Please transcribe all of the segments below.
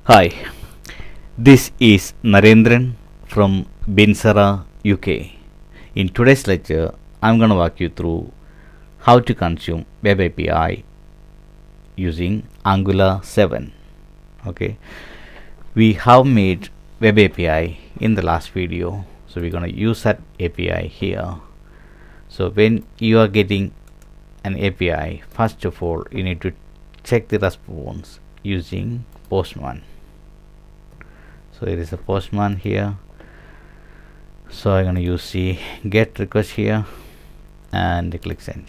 Hi, this is Narendran from BINSERA UK. In today's lecture, I'm going to walk you through how to consume Web API using Angular 7. Okay, we have made Web API in the last video, so we're going to use that API here. So when you are getting an API, first of all, you need to check the response using Postman. So it is a Postman here. So I'm going to use the get request here and click send.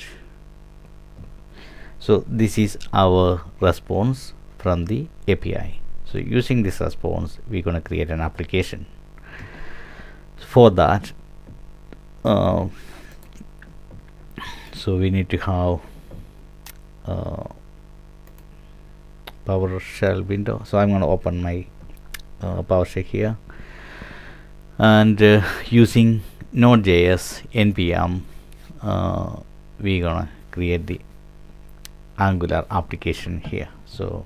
So this is our response from the API. So using this response, we're going to create an application. For that, so we need to have PowerShell window. So I'm going to open my PowerShell here, and using Node.js npm, we're gonna create the Angular application here. So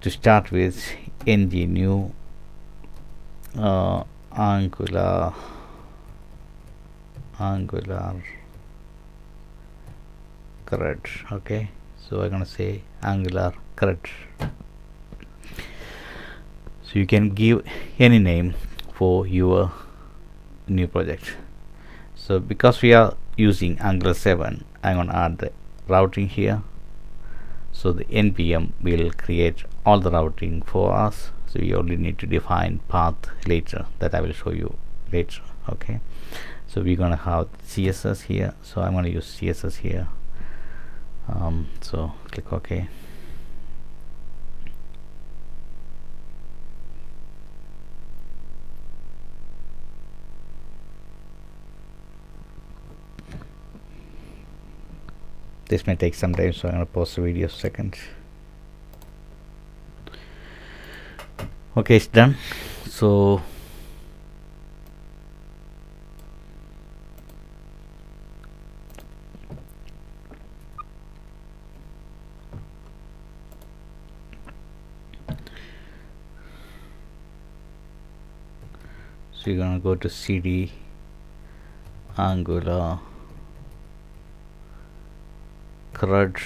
to start with, ng new Angular CRUD. Okay, so I'm gonna say Angular CRUD. So you can give any name for your new project. So because we are using Angular 7, I'm going to add the routing here. So the npm will create all the routing for us. So we only need to define path later, that I will show you later. Okay, so we're going to have CSS here. So I'm going to use CSS here. So click OK. This may take some time, so I'm going to pause the video a second. Okay, it's done. So you're going to go to cd Angular CRUD.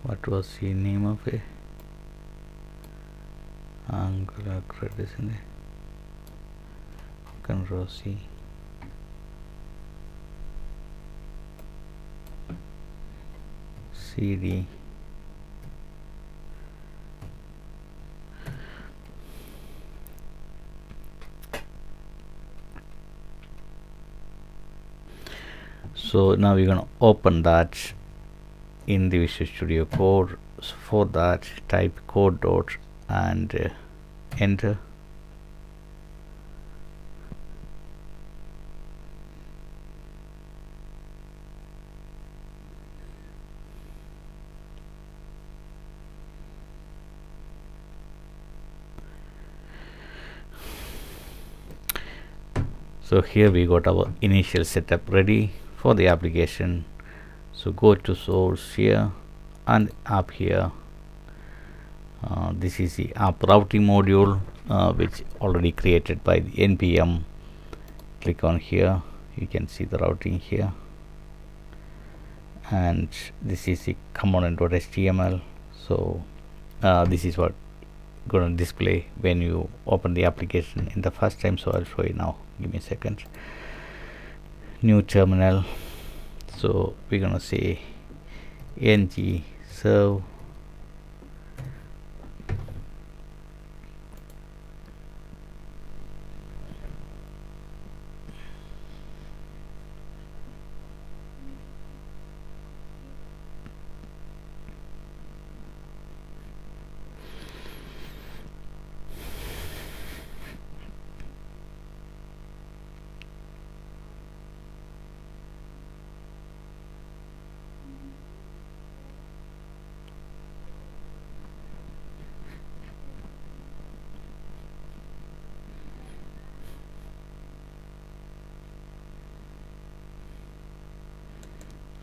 What was the name of it? Angular CRUD, isn't it? Control C. CD so now we're going to open that in the Visual Studio Code. So for that, type code dot and enter. So here we got our initial setup ready for the application. So go to source here and app here. This is the app routing module, which already created by the npm. Click on here, you can see the routing here, and this is the component.html. So this is what going to display when you open the application in the first time. So I'll show you now. Give me a second. New terminal. So we're gonna say ng serve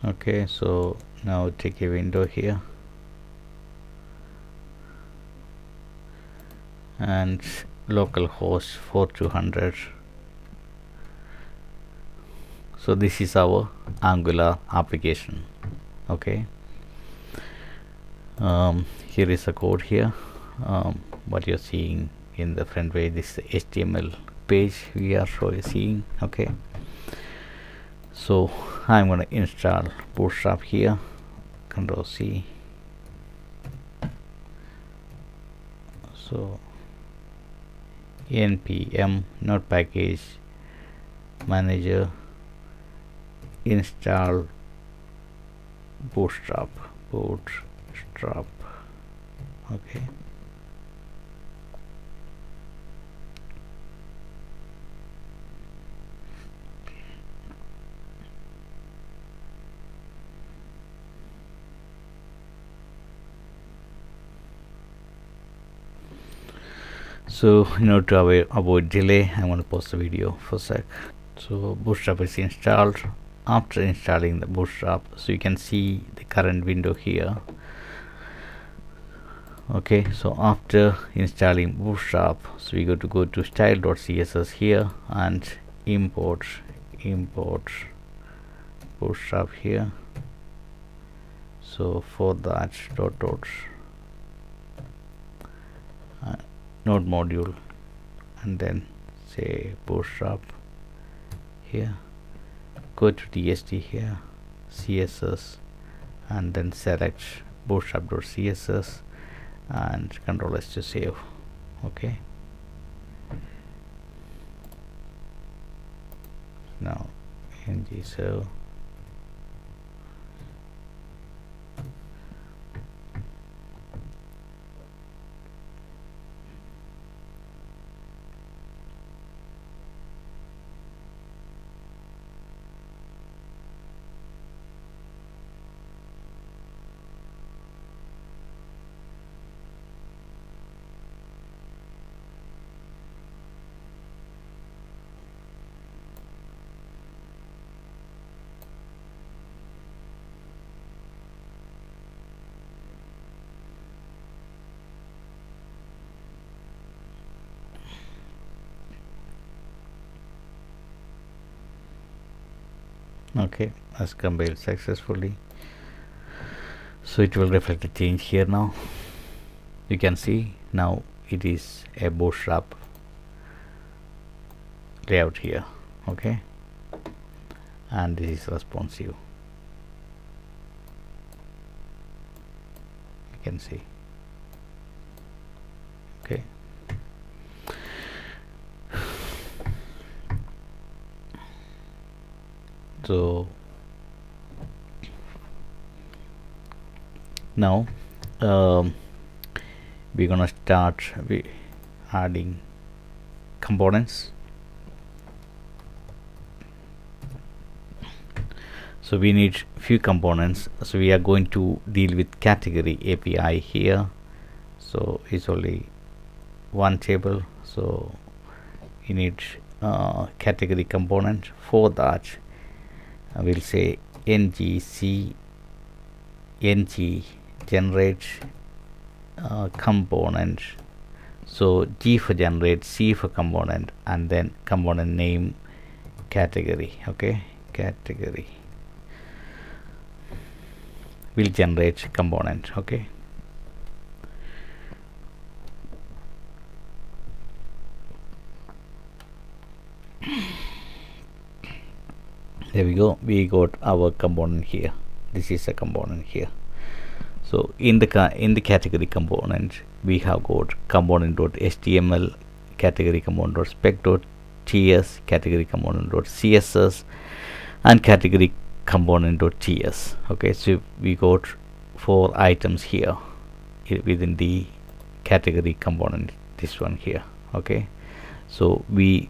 Okay, so now take a window here and localhost 4200. So this is our Angular application. Okay, here is the code here. What you're seeing in the front page, this HTML page we are seeing. Okay, so I'm going to install Bootstrap here. Control C. So npm node package manager install bootstrap. Okay, so in order to avoid delay, I'm going to pause the video for a sec. So Bootstrap is installed. After installing the Bootstrap, so you can see the current window here. Okay, so after installing Bootstrap, so we go to style.css here and import Bootstrap here. So for that node module, and then say Bootstrap here, go to DST here, CSS, and then select bootstrap.css and Control S to save. Okay, now ng save. Okay, has compiled successfully, so it will reflect the change here. Now you can see now it is a Bootstrap layout here. Okay, and this is responsive, you can see. Okay, so now we're gonna start adding components. So we need few components, so we are going to deal with category API here. So it's only one table, so you need category component. For that I will say ng generate component. So G for generate, C for component, and then component name category. Okay, category will generate component. Okay, there we go, we got our component here. This is a component here. So in the category component we have got component.html, category component.spec.ts, category component.css, and category component.ts. Okay, so we got 4 items here within the category component, this one here. Okay, so we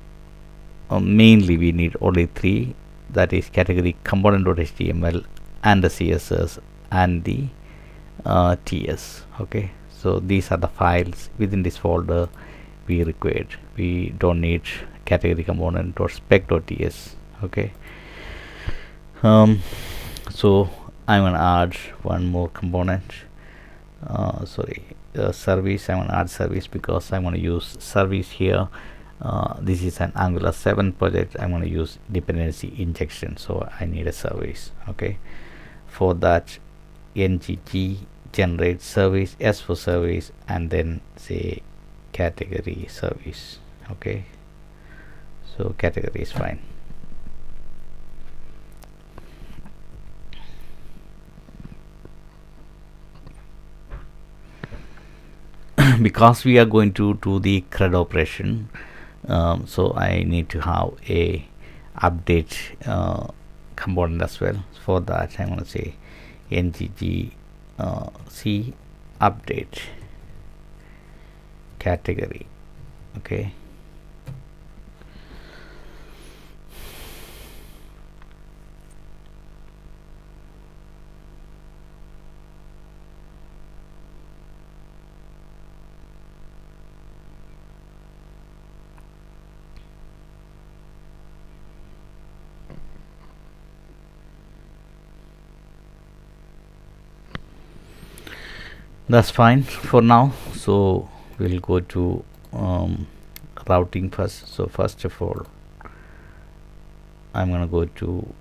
mainly we need only 3, that is category component.html and the css and the ts. Okay, so these are the files within this folder we required. We don't need category component.spec.ts. Okay, So I'm going to add one more component, service. I'm going to add service because I'm going to use service here. This is an Angular 7 project. I'm going to use dependency injection, so I need a service. Okay, for that, ngg generate service, s for service, and then say category service. Okay, so category is fine. Because we are going to do the CRUD operation, so I need to have a update component as well. For that, I'm going to say ngg c update category. Okay, that's fine for now. So we'll go to routing first. So first of all, I'm going to go to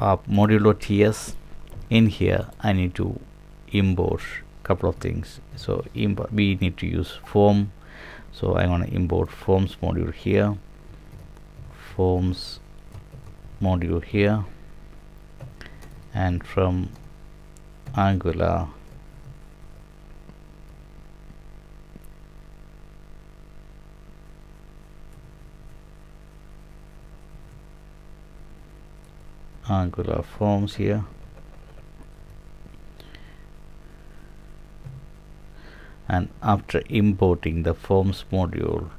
module.ts. In here I need to import a couple of things. So we need to use form, so I'm going to import forms module here, forms module here, and from Angular forms here, and after importing the forms module,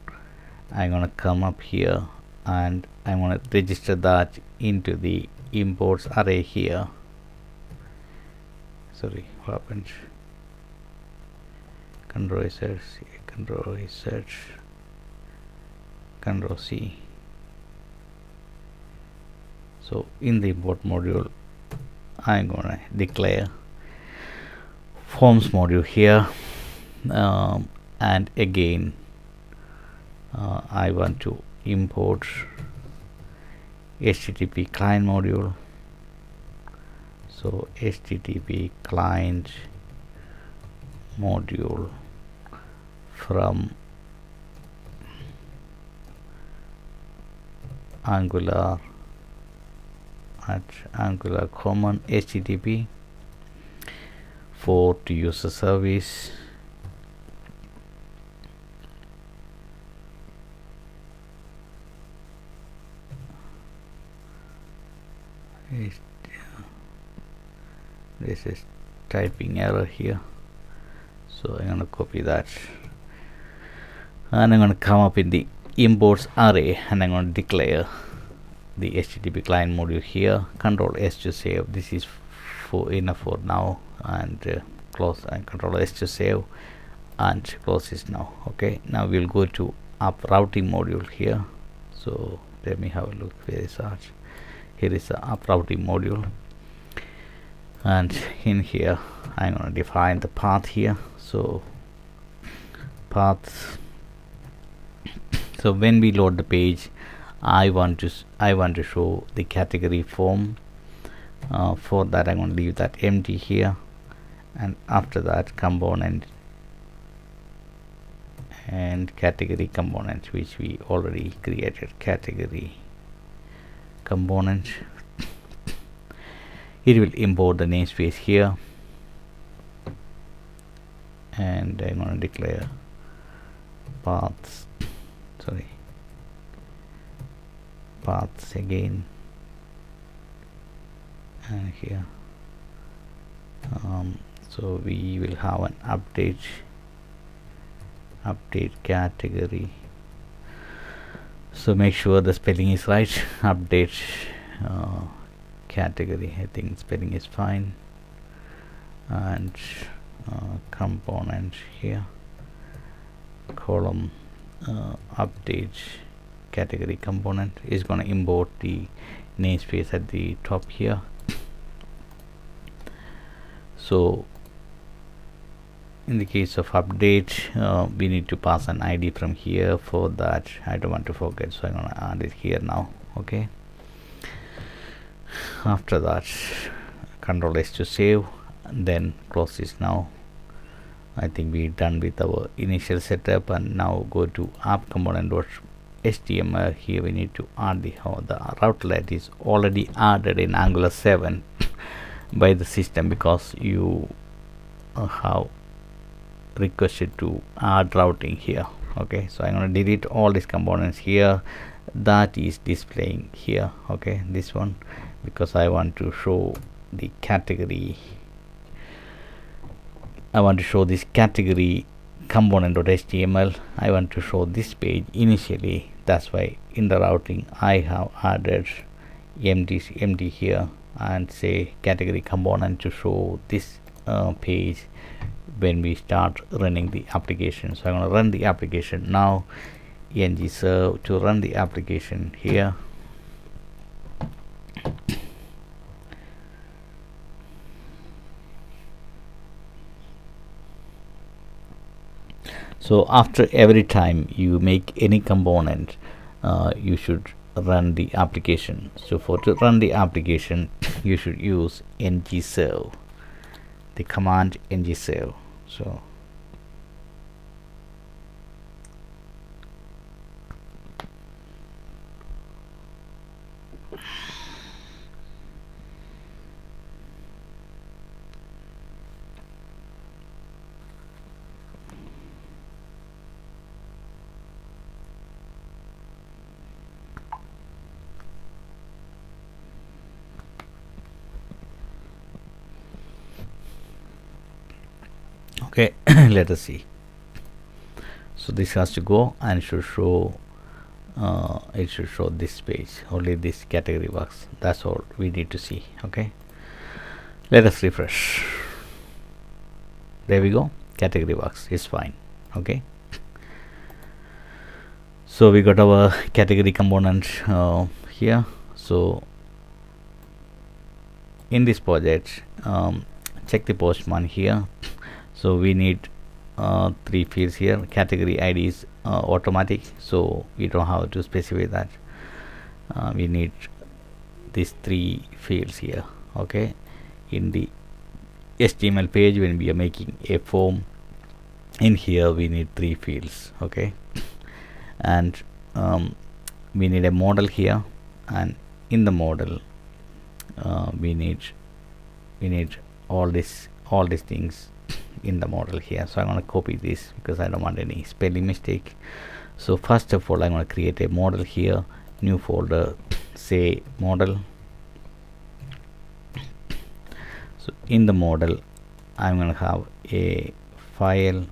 I'm going to come up here and I'm going to register that into the imports array here. Sorry, what happened? Control search, Control C. So in the import module, I'm gonna declare forms module here, and again I want to import HTTP client module. So HTTP client module from Angular at Angular common HTTP for to user service. This is typing error here, so I'm going to copy that and I'm going to come up in the imports array and I'm going to declare the HTTP client module here. Control S to save. This is for enough for now, and close, and Control S to save and close this now. Okay, now we'll go to up routing module here. So let me have a look. Where is that? Here is the up routing module, and in here I'm going to define the path here. So path, so when we load the page, I want to show the category form. For that I'm going to leave that empty here, and after that component and category component, which we already created. Category component, it will import the namespace here, and I'm going to declare paths, paths again, and here so we will have an update category. So make sure the spelling is right. Update category, I think spelling is fine, and component here, column update category component is going to import the namespace at the top here. So in the case of update, we need to pass an ID from here. For that, I don't want to forget, so I'm going to add it here now. Okay, after that, Control S to save, and then close this now. I think we're done with our initial setup, and now go to app component.html. Here we need to add the routlet is already added in Angular 7 by the system, because you have requested to add routing here. Okay, so I'm going to delete all these components here that is displaying here. Okay, this one, because I want to show the category. I want to show this category component.html. I want to show this page initially. That's why in the routing I have added empty here and say category component to show this page when we start running the application. So I'm going to run the application now. ng serve to run the application here. So after every time you make any component, you should run the application. So to run the application, you should use ng serve, the command ng serve. So okay, let us see. So this has to go and should show it should show this page. Only this category works. That's all we need to see. Okay, let us refresh. There we go, category works, it's fine. Okay, so we got our category component here. So in this project, check the postman here. So we need 3 fields here. Category ID is automatic, so we don't have to specify that. We need these 3 fields here. Okay, in the HTML page, when we are making a form, in here we need 3 fields. Okay, and we need a model here, and in the model we need all these things in the model here. So I'm going to copy this because I don't want any spelling mistake. So first of all, I'm going to create a model here, new folder, say model. So in the model, I'm going to have a file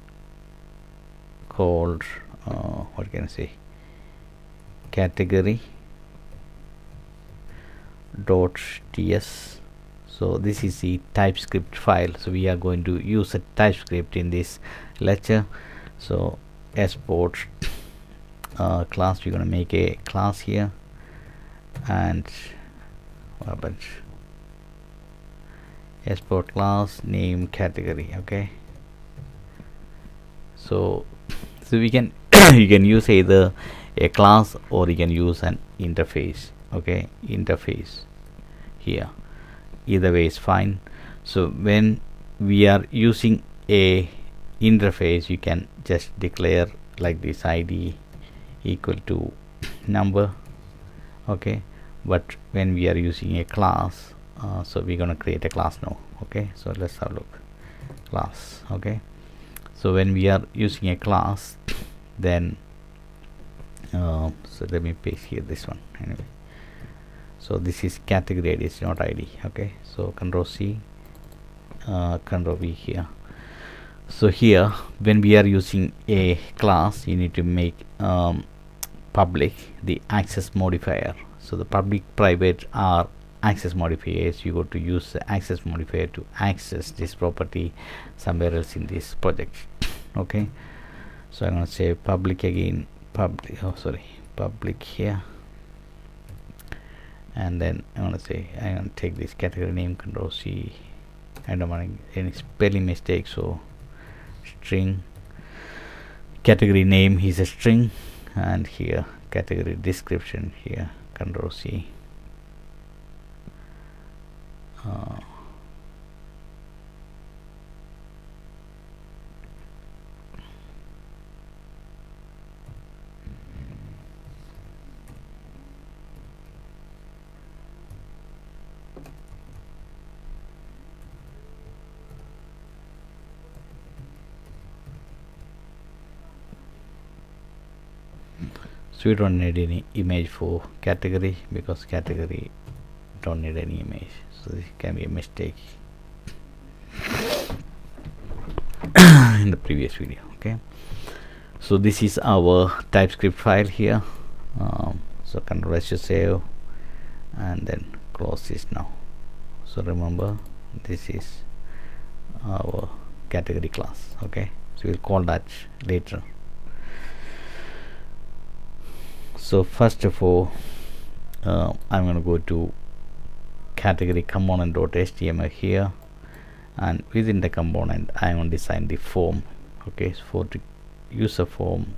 called what can I say, category .ts. So this is the TypeScript file. So we are going to use a TypeScript in this lecture. So export class, we're going to make a class here, and export class name category. Okay, so we can you can use either a class or you can use an interface. Okay, interface here, either way is fine. So when we are using a interface, you can just declare like this, ID equal to number. Okay, but when we are using a class, so we're going to create a class now. Okay, so let's have a look, class. Okay, so when we are using a class, then so let me paste here this one anyway. So this is category ID, it's not ID. Okay, so Control C, Control V here. So here, when we are using a class, you need to make public the access modifier. So the public, private are access modifiers. You go to use the access modifier to access this property somewhere else in this project. Okay, so I'm going to say public again, public, public here, and then I'm gonna take this category name, Control C. I don't want any spelling mistake, so string category name is a string, and here category description here, Control C. So we don't need any image for category because category don't need any image, so this can be a mistake in the previous video. Okay, so this is our TypeScript file here. So Control S to save, and then close this now. So remember, this is our category class. Okay, so we'll call that later. So first of all, I'm going to go to category component.html here, and within the component I'm going to design the form. Okay, so for to use a form,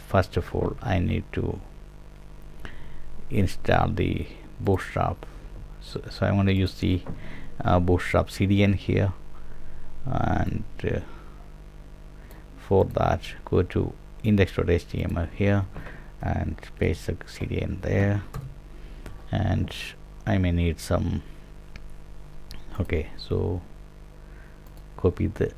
first of all I need to install the Bootstrap. So I'm going to use the Bootstrap CDN here, and for that go to index.html here and paste the CDN there, and I may need some. Okay, so copy the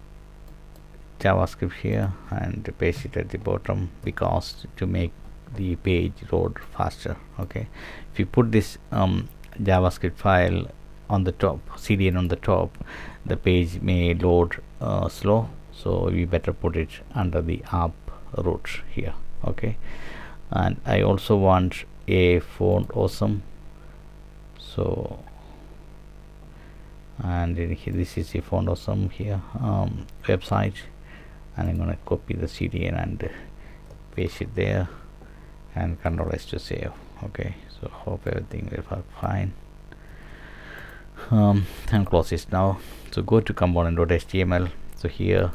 JavaScript here and paste it at the bottom, because to make the page load faster. Okay, if you put this JavaScript file on the top, CDN on the top, the page may load slow, so we better put it under the app root here. Okay, and I also want a font awesome, so and in here this is a font awesome here website, and I'm gonna copy the CDN and paste it there, and Control S to save. Okay, so hope everything will work fine. And close this now. So go to component.html. So here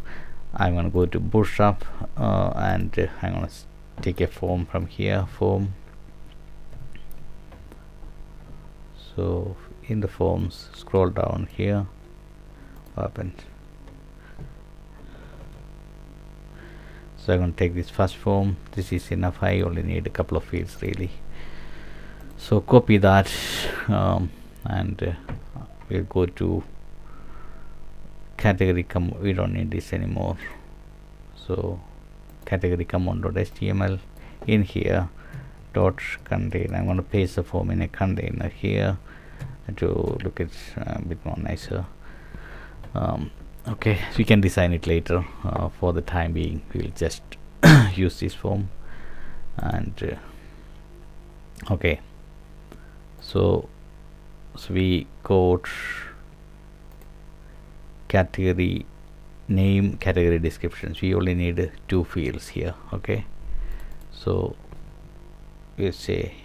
I'm going to go to Bootstrap, and I'm going to take a form from here, form. So in the forms, scroll down here, open. So I'm going to take this first form. This is enough. I only need a couple of fields really. So copy that, and we'll go to category. We don't need this anymore. So category command.html, in here dot contain. I'm going to paste the form in a container here to look it a bit more nicer. Okay, so we can design it later. For the time being, we'll just use this form. And okay, so we got category name, category descriptions. We only need two fields here. Okay, so we'll say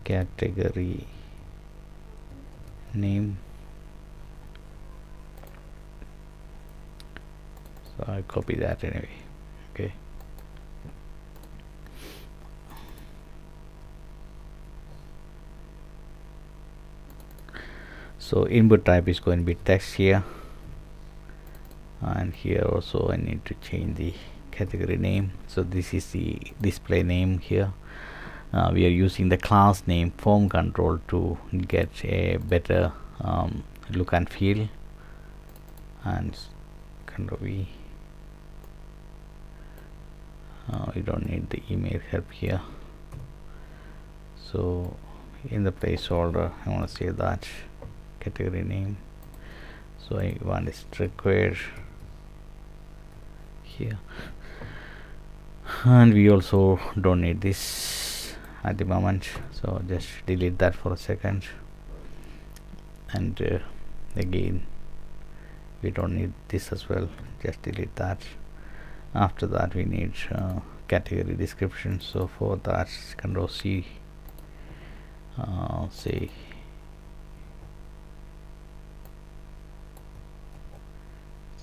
category name. So I'll copy that anyway. Okay, so input type is going to be text here, and here also I need to change the category name. So this is the display name here. We are using the class name form control to get a better look and feel, and Control V. We don't need the email help here. So in the placeholder I want to say that category name, so I want this required here, and we also don't need this at the moment, so just delete that for a second. And again we don't need this as well, just delete that. After that we need category description. So for that, control C, say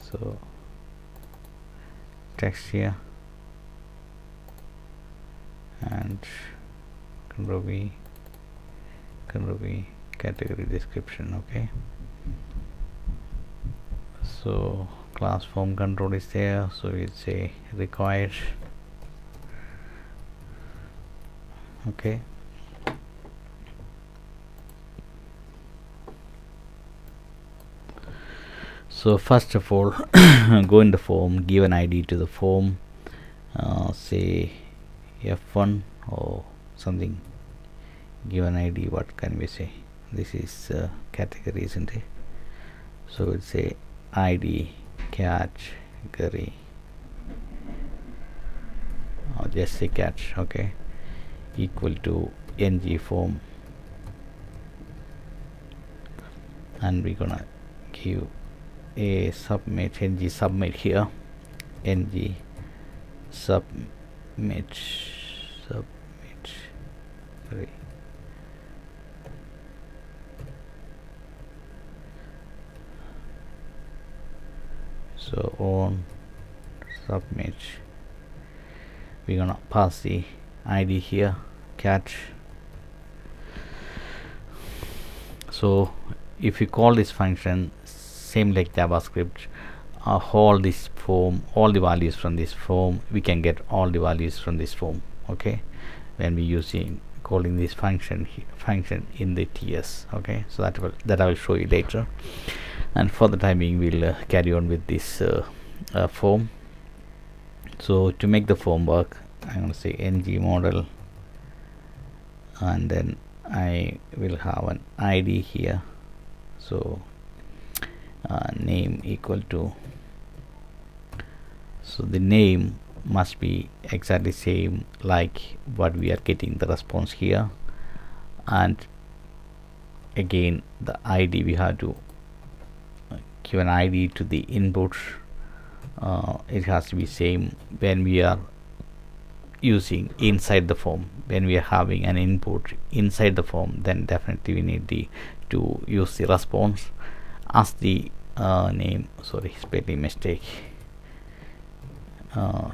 so text here, and control V, category description. Okay, so class form control is there, so it's say required. Okay, so first of all, go in the form, give an ID to the form, say F1 or something, give an ID. What can we say? This is category, isn't it? So it's a ID category, or just say cat. Okay, equal to ng form, and we're gonna give a submit, ng submit here, ng submit, sorry, so on submit, we're gonna pass the ID here, cat. So if you call this function same like JavaScript, all this form, all the values from this form, we can get all the values from this form. Okay, when we using calling this function in the TS. Okay, so that I will show you later, and for the time being we'll carry on with this form. So to make the form work, I'm going to say ng model, and then I will have an ID here. So name equal to, so the name must be exactly same like what we are getting the response here, and again the ID, we have to give an ID to the input. It has to be same when we are using inside the form. When we are having an input inside the form, then definitely we need to use the response as the name, sorry, spelling mistake,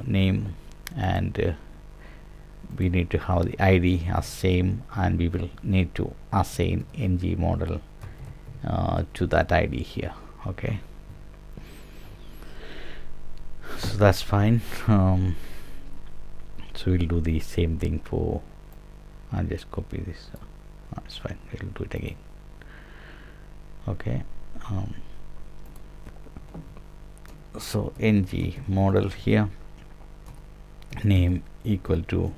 name, and we need to have the ID as same, and we will need to assign ng model to that ID here. Okay, so that's fine. So we'll do the same thing for, I'll just copy this, that's fine, we'll do it again. Okay, so ng model here, name equal to,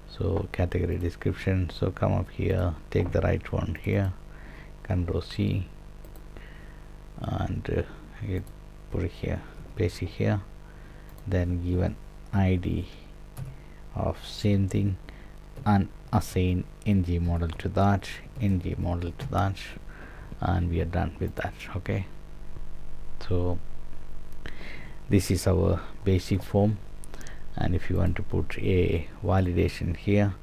so category description, so come up here, take the right one here, control C, and you put it here, paste it here, then give an ID of same thing, and assign ng model to that, and we are done with that. Okay, so this is our basic form, and if you want to put a validation here,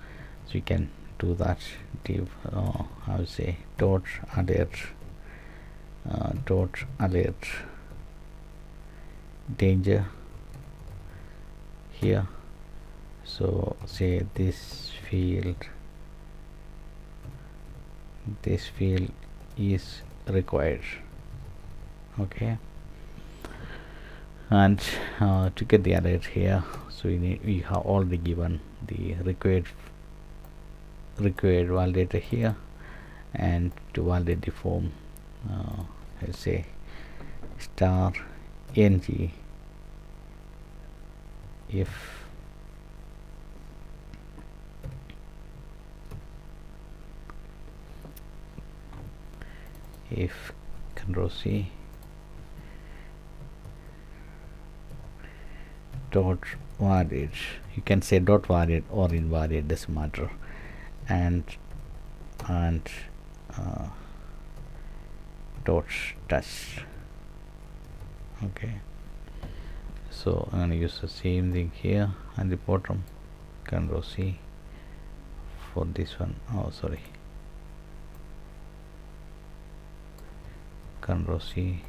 so you can do that. Div I would say dot alert danger here, so say this field is required. Okay, and to get the alert here, so we have already given the required validator here, and to validate the form, let's say star ng if control C dot valid, you can say dot valid or invalid, doesn't matter, and dot touch. Okay, So I'm going to use the same thing here and the bottom. Control C for this one. Oh, sorry. Control C.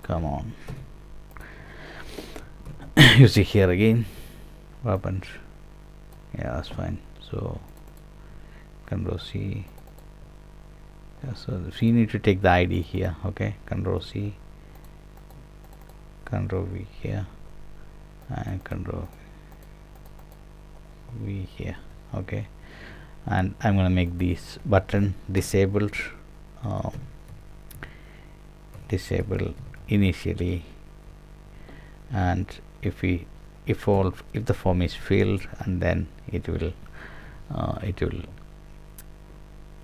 Come on. You see here again what happened. Yeah, that's fine. So Control C. Yeah, so we need to take the ID here. Okay, Control C, Control V here, and Control V here. Okay, and I'm gonna make this button disabled. Disable initially, and if the form is filled, and then it will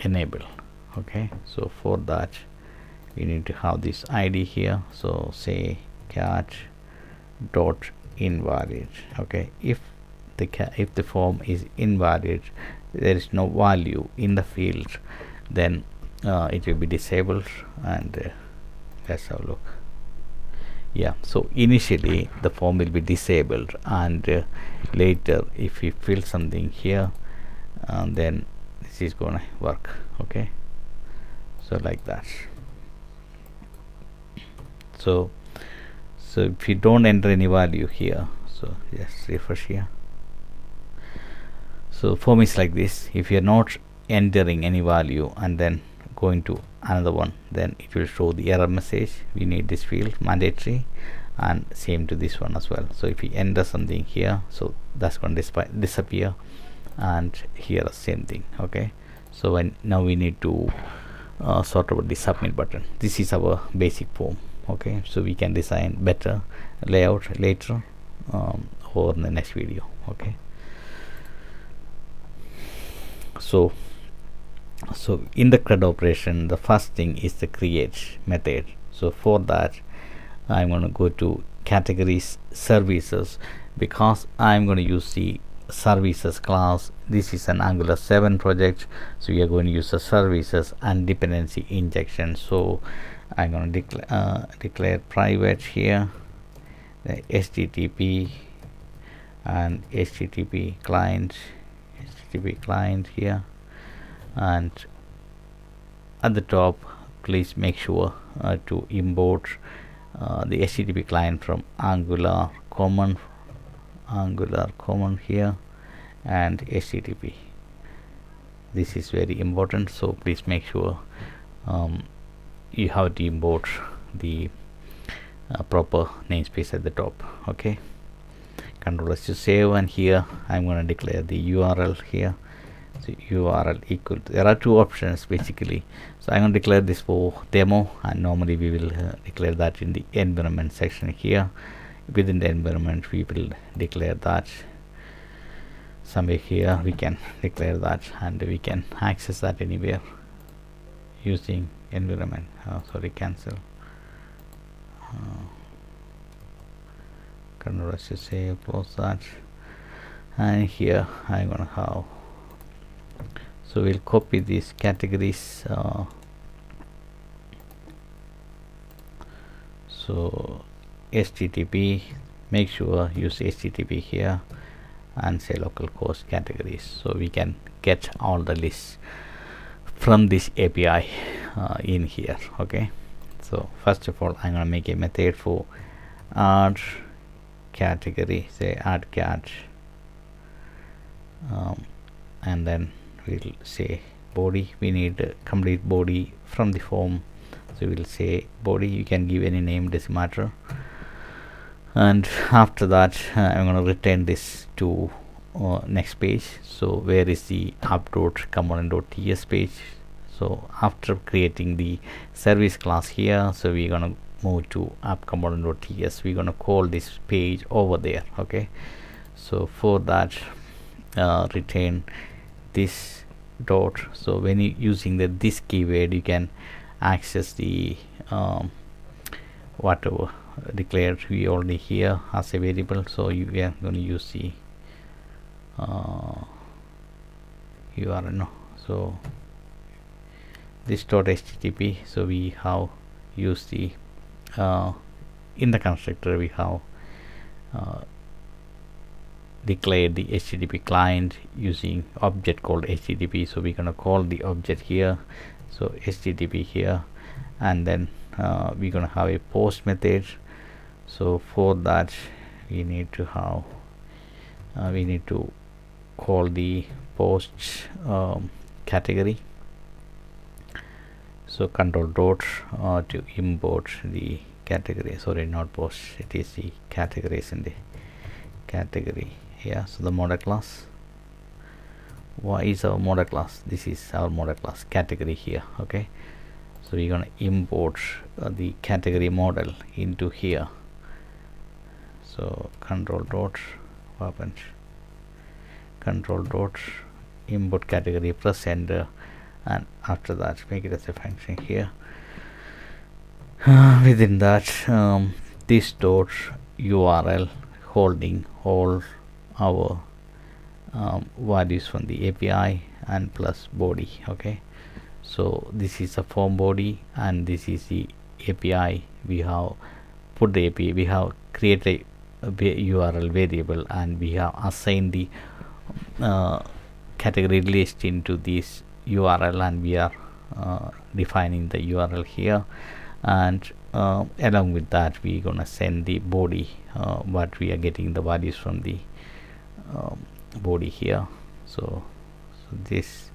enable. Okay, so for that we need to have this ID here. So say cat dot invalid. Okay, if the form is invalid, there is no value in the field, then it will be disabled. And let's have a look. Yeah, so initially the form will be disabled, and later if we fill something here, then this is gonna work. Okay, so like that. So if you don't enter any value here, so just refresh here. So form is like this. If you're not entering any value and then going to another one, then it will show the error message. We need this field mandatory, and same to this one as well. So if we enter something here, so that's going to disappear, and here the same thing. Okay, so now we need to sort out the submit button. This is our basic form. Okay, so we can design better layout later or in the next video. Okay, so in the CRUD operation, the first thing is the create method. So for that I'm going to go to categories services, because I'm going to use the services class. This is an Angular 7 project, so we are going to use the services and dependency injection. So I'm going to declare private here, the HTTP and HTTP client here, and at the top please make sure to import the HTTP client from Angular common here, and HTTP. This is very important, so please make sure you have to import the proper namespace at the top. Okay, Control S to save, and here I'm going to declare the URL here. So URL equal to, there are two options basically, so I'm going to declare this for demo, and normally we will declare that in the environment section here. Within the environment we will declare that somewhere here. We can declare that, and we can access that anywhere using environment. Sorry, cancel. Control S to save, close that, and here I'm going to have, so we'll copy these categories. So HTTP, make sure use HTTP here, and say localhost categories, so we can get all the lists from this API in here. Okay, so first of all I'm going to make a method for add category, say add cat, and then we'll say body. We need complete body from the form, so we'll say body. You can give any name, doesn't matter. And after that I'm going to return this to next page. So where is the app.component.ts page? So after creating the service class here, so we're going to move to app.component.ts. we're going to call this page over there. Okay, so for that return this dot. So when you using this keyword, you can access the whatever declared we already here as a variable. So we are going to use the URL. No, so this dot HTTP, so we have use the in the constructor we have uh, declared the HTTP client using object called HTTP. So we're gonna call the object here, so HTTP here, and then we're gonna have a post method. So for that we need to have we need to call the post category. So control dot to import the category, sorry, not post, it is the categories in the category here. So the model class, why is our model class, this is our model class category here. Okay, so we're gonna import the category model into here. So control dot open, control dot import category, press enter, and after that make it as a function here. Within that this dot URL holding all our values from the API and plus body. Okay, so this is a form body and this is the API. We have put the API, we have created a URL variable, and we have assigned the category list into this URL, and we are defining the URL here, and along with that we gonna send the body what we are getting the values from the body here. So this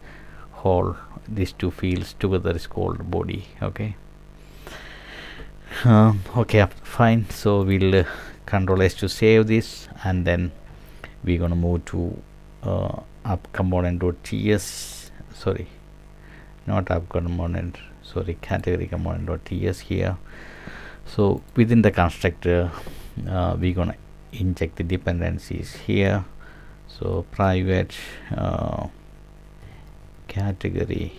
whole, these two fields together is called body. Okay, okay, fine. So we'll control S to save this, and then we're gonna move to app component.ts, sorry, not app component, sorry, category component.ts here. So within the constructor we're gonna inject the dependencies here. So private category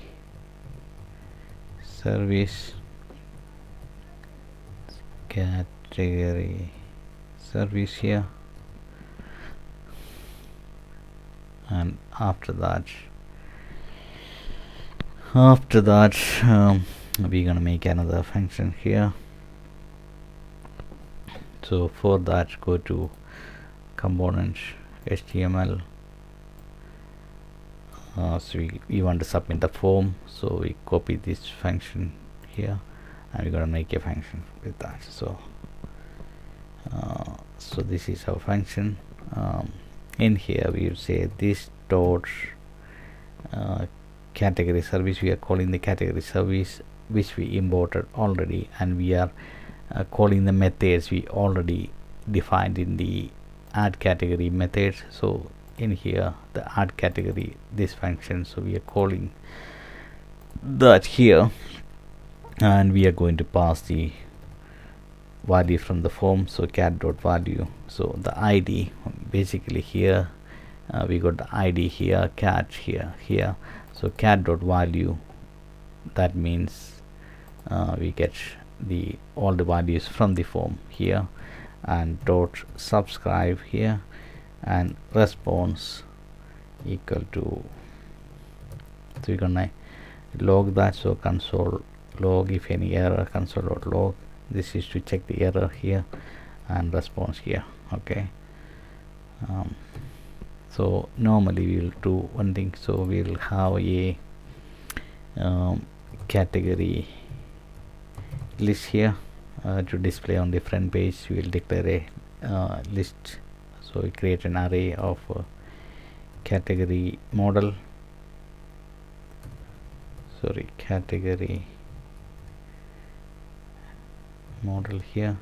service, category service here, and after that we're gonna make another function here. So for that go to component HTML. So we want to submit the form, so we copy this function here and we're gonna make a function with that. So so this is our function. In here we will say this dot category service, we are calling the category service which we imported already, and we are calling the methods we already defined in the add category methods. So in here the add category, this function, so we are calling that here, and we are going to pass the value from the form. So cat dot value, so the ID basically here we got the ID here, cat here. So cat dot value, that means we get the all the values from the form here, and dot subscribe here, and response equal to, so we're gonna log that. So console log if any error, console dot log, this is to check the error here, and response here. Okay, so normally we will do one thing, so we will have a category list here to display on the front page. We will declare a list, so we create an array of category model, sorry, category model here,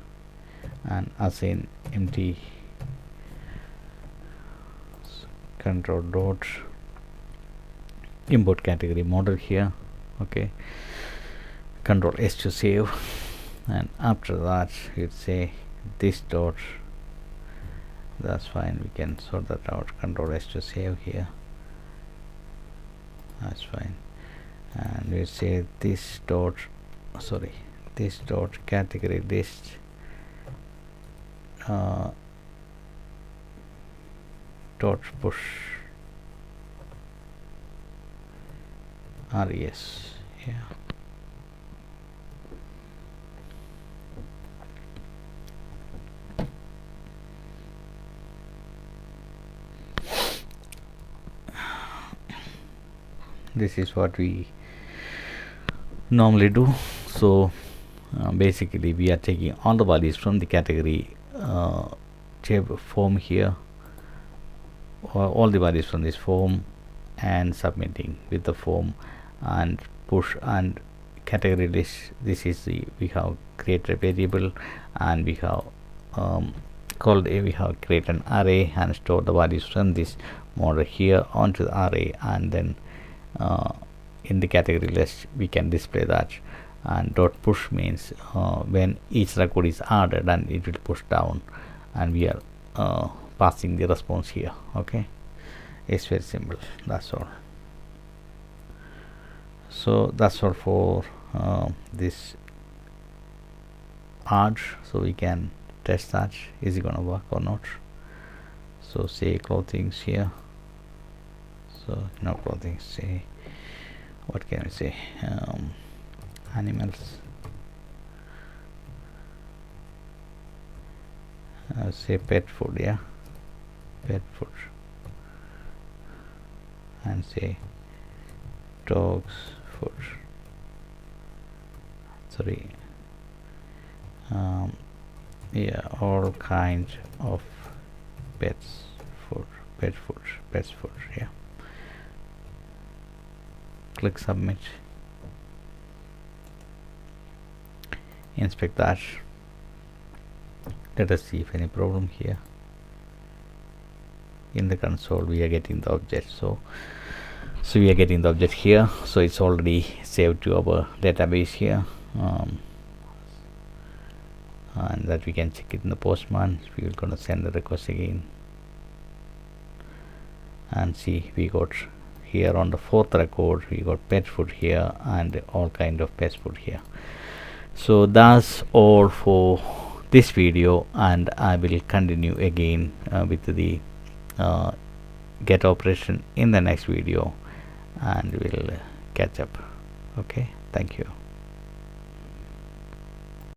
and assign empty control dot import category model here. Okay, control S to save, and after that you'd say this dot, that's fine, we can sort that out. Control S to save here, that's fine, and we say this dot, sorry, this dot category list dot push res, yeah, this is what we normally do. So basically we are taking all the values from the category form here, or all the values from this form, and submitting with the form and push and category list. This is the, we have created a variable, and we have we have created an array and store the values from this model here onto the array, and then in the category list we can display that. And dot push means when each record is added, and it will push down, and we are passing the response here. Okay, it's very simple. That's all. So that's all for this add. So we can test that, is it gonna work or not. So say clothings here, so no clothing, say what can we say, animals, say pet food, yeah, pet food, and say dogs food, sorry, yeah, all kinds of pets food, pets food, yeah. Click submit, inspect that. Let us see if any problem here. In the console we are getting the object, so we are getting the object here, so it's already saved to our database here, and that we can check it in the Postman. We are going to send the request again and see, we got here on the 4th record we got pet food here and all kind of pet food here. So that's all for this video, and I will continue again with the get operation in the next video, and we'll catch up. Okay, thank you.